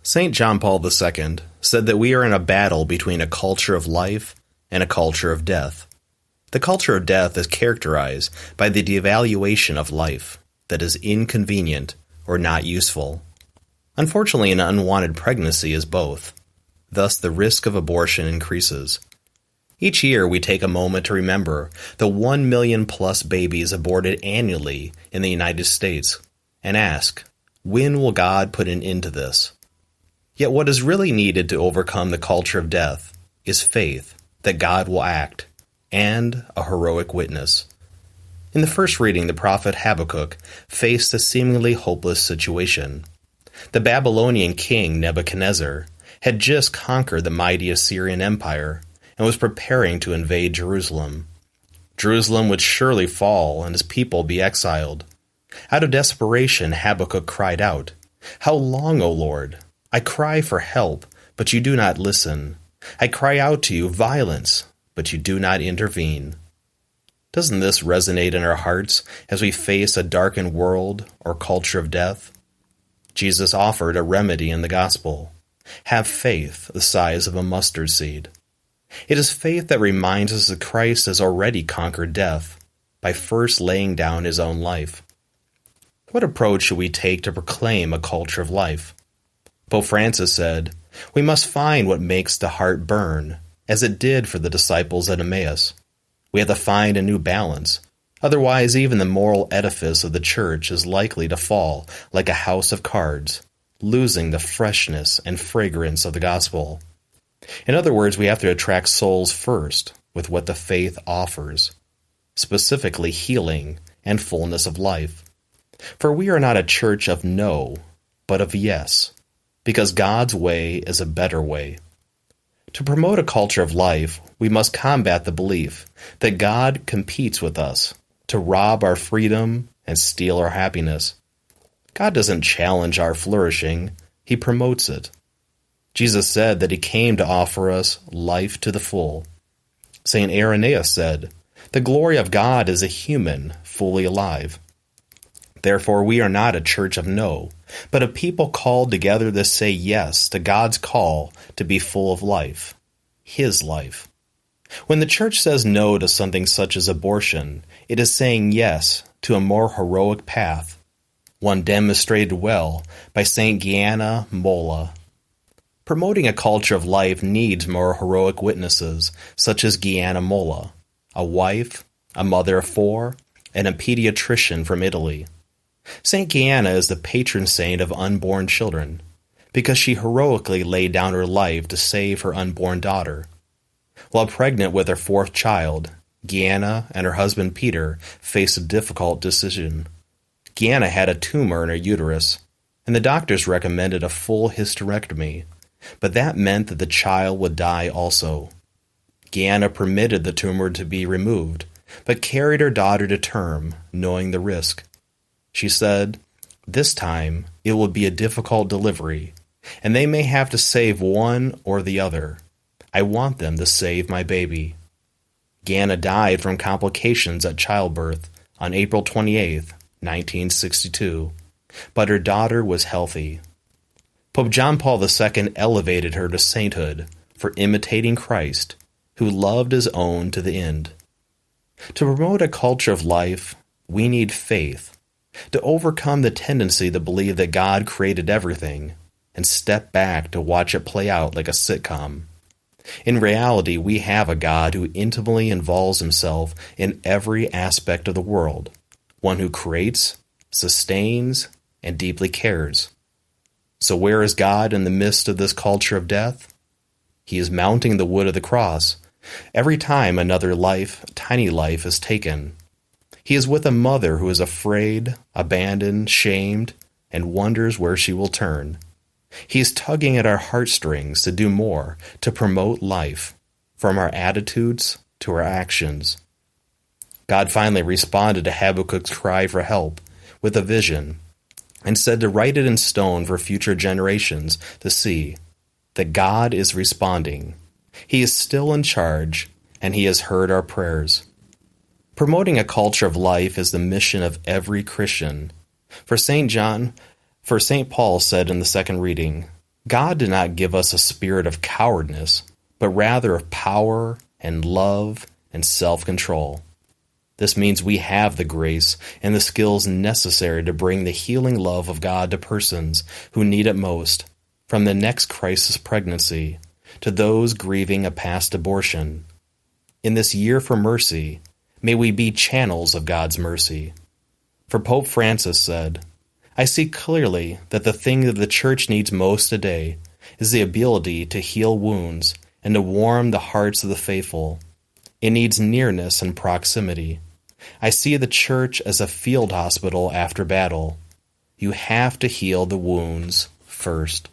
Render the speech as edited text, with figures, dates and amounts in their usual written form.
St. John Paul II said that we are in a battle between a culture of life and a culture of death. The culture of death is characterized by the devaluation of life that is inconvenient or not useful. Unfortunately, an unwanted pregnancy is both. Thus, the risk of abortion increases. Each year, we take a moment to remember the 1 million plus babies aborted annually in the United States and ask, when will God put an end to this? Yet what is really needed to overcome the culture of death is faith that God will act and a heroic witness. In the first reading, the prophet Habakkuk faced a seemingly hopeless situation. The Babylonian king Nebuchadnezzar had just conquered the mighty Assyrian Empire and was preparing to invade Jerusalem. Jerusalem would surely fall and his people be exiled. Out of desperation, Habakkuk cried out, "How long, O Lord? I cry for help, but you do not listen. I cry out to you, violence, but you do not intervene." Doesn't this resonate in our hearts as we face a darkened world or culture of death? Jesus offered a remedy in the gospel. Have faith the size of a mustard seed. It is faith that reminds us that Christ has already conquered death by first laying down his own life. What approach should we take to proclaim a culture of life? Pope Francis said, "We must find what makes the heart burn, as it did for the disciples at Emmaus. We have to find a new balance. Otherwise, even the moral edifice of the Church is likely to fall like a house of cards, losing the freshness and fragrance of the gospel." In other words, we have to attract souls first with what the faith offers, specifically healing and fullness of life. For we are not a church of no, but of yes, because God's way is a better way. To promote a culture of life, we must combat the belief that God competes with us to rob our freedom and steal our happiness. God doesn't challenge our flourishing, he promotes it. Jesus said that he came to offer us life to the full. St. Irenaeus said, "The glory of God is a human fully alive." Therefore, we are not a church of no, but a people called together to say yes to God's call to be full of life, his life. When the church says no to something such as abortion, it is saying yes to a more heroic path, one demonstrated well by St. Gianna Molla. Promoting a culture of life needs more heroic witnesses, such as Gianna Molla, a wife, a mother of 4, and a pediatrician from Italy. St. Gianna is the patron saint of unborn children, because she heroically laid down her life to save her unborn daughter. While pregnant with her 4th child, Gianna and her husband Peter faced a difficult decision. Gianna had a tumor in her uterus, and the doctors recommended a full hysterectomy, but that meant that the child would die also. Gianna permitted the tumor to be removed, but carried her daughter to term, knowing the risk. She said, "This time it will be a difficult delivery, and they may have to save one or the other. I want them to save my baby." Gianna died from complications at childbirth on April 28, 1962, but her daughter was healthy. Pope John Paul II elevated her to sainthood for imitating Christ, who loved his own to the end. To promote a culture of life, we need faith, to overcome the tendency to believe that God created everything and step back to watch it play out like a sitcom. In reality, we have a God who intimately involves himself in every aspect of the world, one who creates, sustains, and deeply cares. So where is God in the midst of this culture of death? He is mounting the wood of the cross every time another life, tiny life, is taken. He is with a mother who is afraid, abandoned, shamed, and wonders where she will turn. He is tugging at our heartstrings to do more to promote life, from our attitudes to our actions. God finally responded to Habakkuk's cry for help with a vision and said to write it in stone for future generations to see that God is responding. He is still in charge, and he has heard our prayers. Promoting a culture of life is the mission of every Christian. For St. Paul said in the second reading, God did not give us a spirit of cowardice, but rather of power and love and self-control. This means we have the grace and the skills necessary to bring the healing love of God to persons who need it most, from the next crisis pregnancy to those grieving a past abortion. In this year for mercy, may we be channels of God's mercy. For Pope Francis said, "I see clearly that the thing that the Church needs most today is the ability to heal wounds and to warm the hearts of the faithful. It needs nearness and proximity. I see the Church as a field hospital after battle. You have to heal the wounds first."